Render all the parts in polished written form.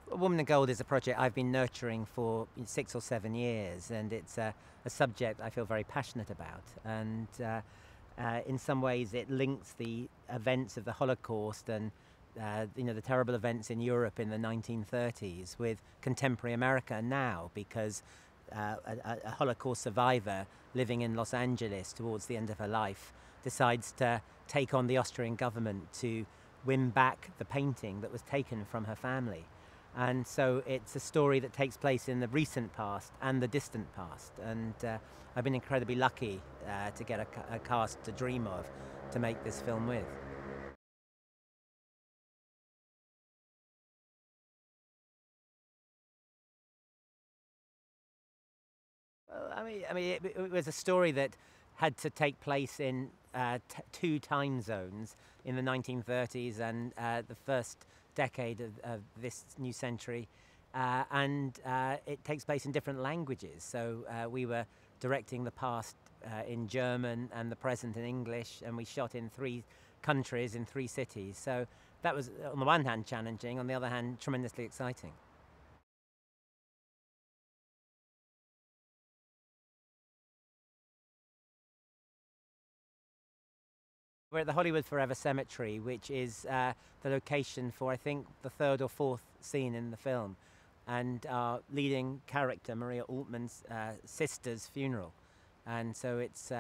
A Woman in Gold is a project I've been nurturing for 6 or 7 years, and it's a subject I feel very passionate about. And in some ways it links the events of the Holocaust and the terrible events in Europe in the 1930s with contemporary America now, because a Holocaust survivor living in Los Angeles towards the end of her life decides to take on the Austrian government to win back the painting that was taken from her family. And so it's a story that takes place in the recent past and the distant past. And I've been incredibly lucky to get a cast to dream of to make this film with. Well, it was a story that had to take place in 2 time zones in the 1930s and the first decade of this new century, and it takes place in different languages. So we were directing the past in German and the present in English, and we shot in 3 countries in 3 cities. So that was, on the one hand, challenging, on the other hand, tremendously exciting. We're at the Hollywood Forever Cemetery, which is the location for, I think, the 3rd or 4th scene in the film, and our leading character, Maria Altmann's sister's funeral. And so it's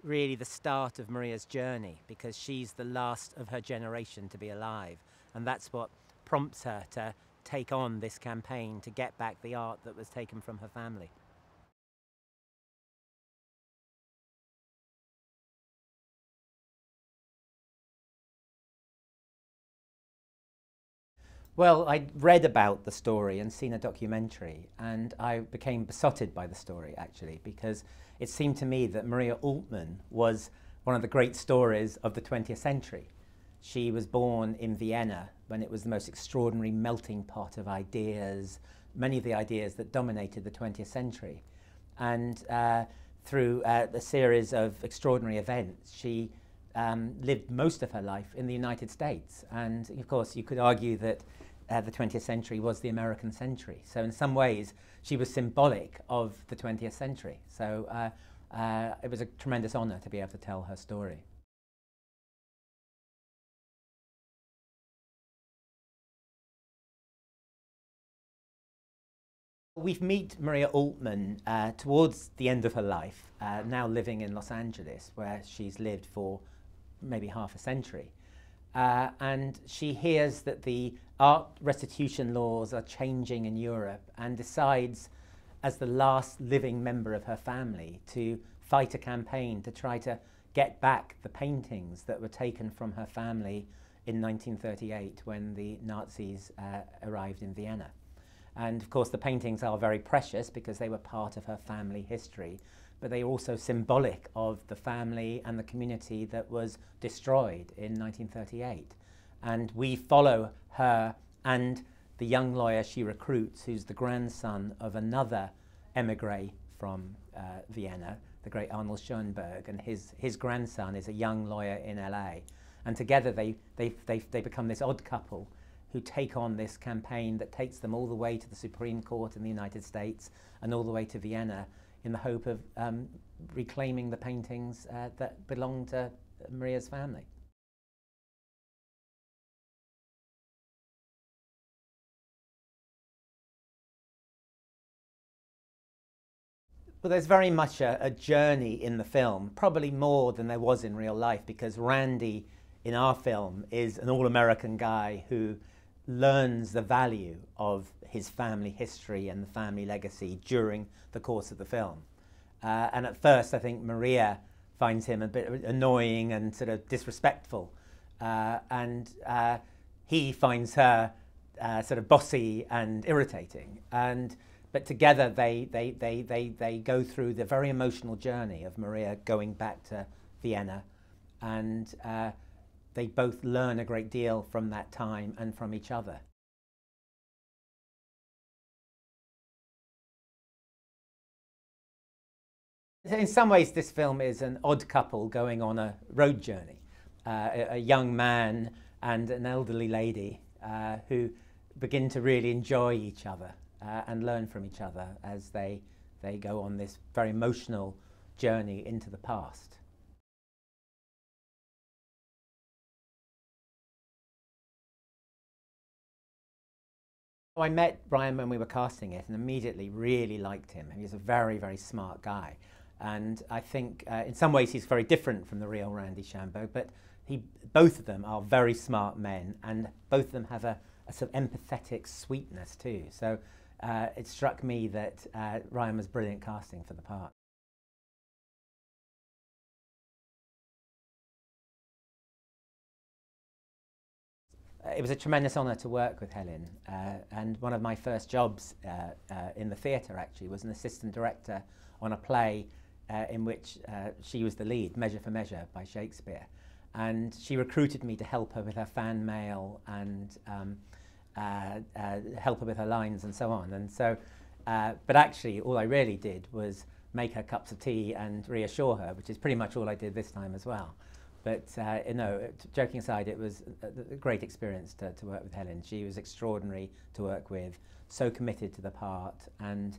really the start of Maria's journey, because she's the last of her generation to be alive, and that's what prompts her to take on this campaign to get back the art that was taken from her family. Well, I'd read about the story and seen a documentary, and I became besotted by the story, actually, because it seemed to me that Maria Altmann was one of the great stories of the 20th century. She was born in Vienna when it was the most extraordinary melting pot of ideas, many of the ideas that dominated the 20th century. And through a series of extraordinary events, she lived most of her life in the United States. And of course, you could argue that the 20th century was the American century. So in some ways, she was symbolic of the 20th century. So it was a tremendous honor to be able to tell her story. We meet Maria Altmann towards the end of her life, now living in Los Angeles, where she's lived for maybe half a century. And she hears that the art restitution laws are changing in Europe, and decides, as the last living member of her family, to fight a campaign to try to get back the paintings that were taken from her family in 1938 when the Nazis arrived in Vienna. And of course the paintings are very precious because they were part of her family history, but they are also symbolic of the family and the community that was destroyed in 1938. And we follow her and the young lawyer she recruits, who's the grandson of another emigre from Vienna, the great Arnold Schoenberg, and his grandson is a young lawyer in LA. And together they become this odd couple who take on this campaign that takes them all the way to the Supreme Court in the United States and all the way to Vienna, in the hope of reclaiming the paintings that belonged to Maria's family. Well, there's very much a journey in the film, probably more than there was in real life, because Randy in our film is an all-American guy who learns the value of his family history and the family legacy during the course of the film. And at first, I think Maria finds him a bit annoying and sort of disrespectful. And he finds her sort of bossy and irritating. But together they go through the very emotional journey of Maria going back to Vienna, and they both learn a great deal from that time and from each other. In some ways, this film is an odd couple going on a road journey. A young man and an elderly lady who begin to really enjoy each other and learn from each other as they go on this very emotional journey into the past. I met Brian when we were casting it and immediately really liked him. He was a very, very smart guy. And I think in some ways he's very different from the real Randy Shambo, but both of them are very smart men, and both of them have a sort of empathetic sweetness too. So it struck me that Ryan was brilliant casting for the part. It was a tremendous honour to work with Helen, and one of my first jobs in the theatre actually was an assistant director on a play in which she was the lead, Measure for Measure by Shakespeare. And she recruited me to help her with her fan mail and help her with her lines and so on. And so, but actually all I really did was make her cups of tea and reassure her, which is pretty much all I did this time as well. But you know, joking aside, it was a great experience to work with Helen. She was extraordinary to work with, so committed to the part, and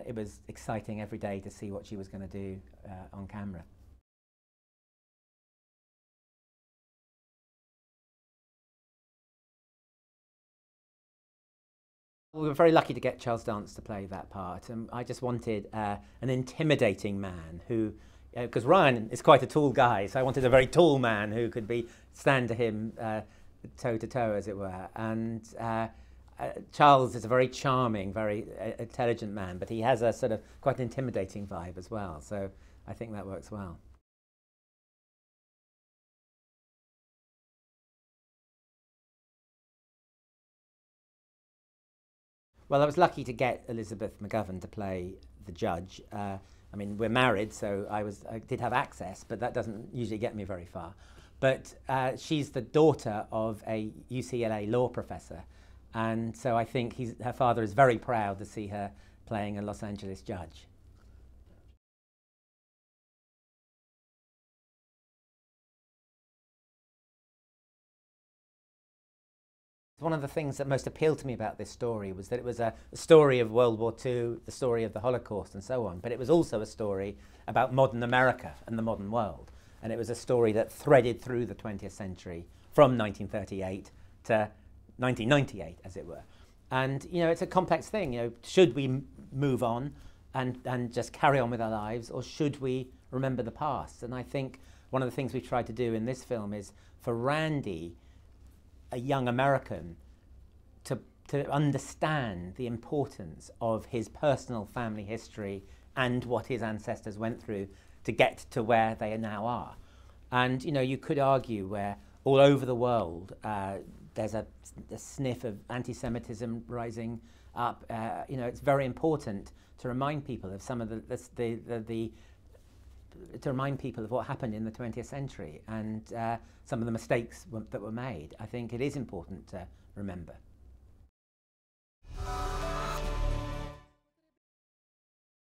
it was exciting every day to see what she was going to do on camera. We were very lucky to get Charles Dance to play that part, and I just wanted an intimidating man who, because Ryan is quite a tall guy, so I wanted a very tall man who could stand to him toe to toe, as it were. And Charles is a very charming, very intelligent man, but he has a sort of quite an intimidating vibe as well. So I think that works well. Well, I was lucky to get Elizabeth McGovern to play the judge. I mean, we're married, so I did have access, but that doesn't usually get me very far. But she's the daughter of a UCLA law professor, and so I think her father is very proud to see her playing a Los Angeles judge. One of the things that most appealed to me about this story was that it was a story of World War II, the story of the Holocaust and so on, but it was also a story about modern America and the modern world. And it was a story that threaded through the 20th century from 1938 to 1998, as it were. And, you know, it's a complex thing. You know, should we move on and just carry on with our lives, or should we remember the past? And I think one of the things we've tried to do in this film is for Randy, a young American, to understand the importance of his personal family history and what his ancestors went through to get to where they now are. And, you know, you could argue where all over the world there's a sniff of anti-Semitism rising up. You know, it's very important to remind people of some of to remind people of what happened in the 20th century and some of the mistakes that were made. I think it is important to remember.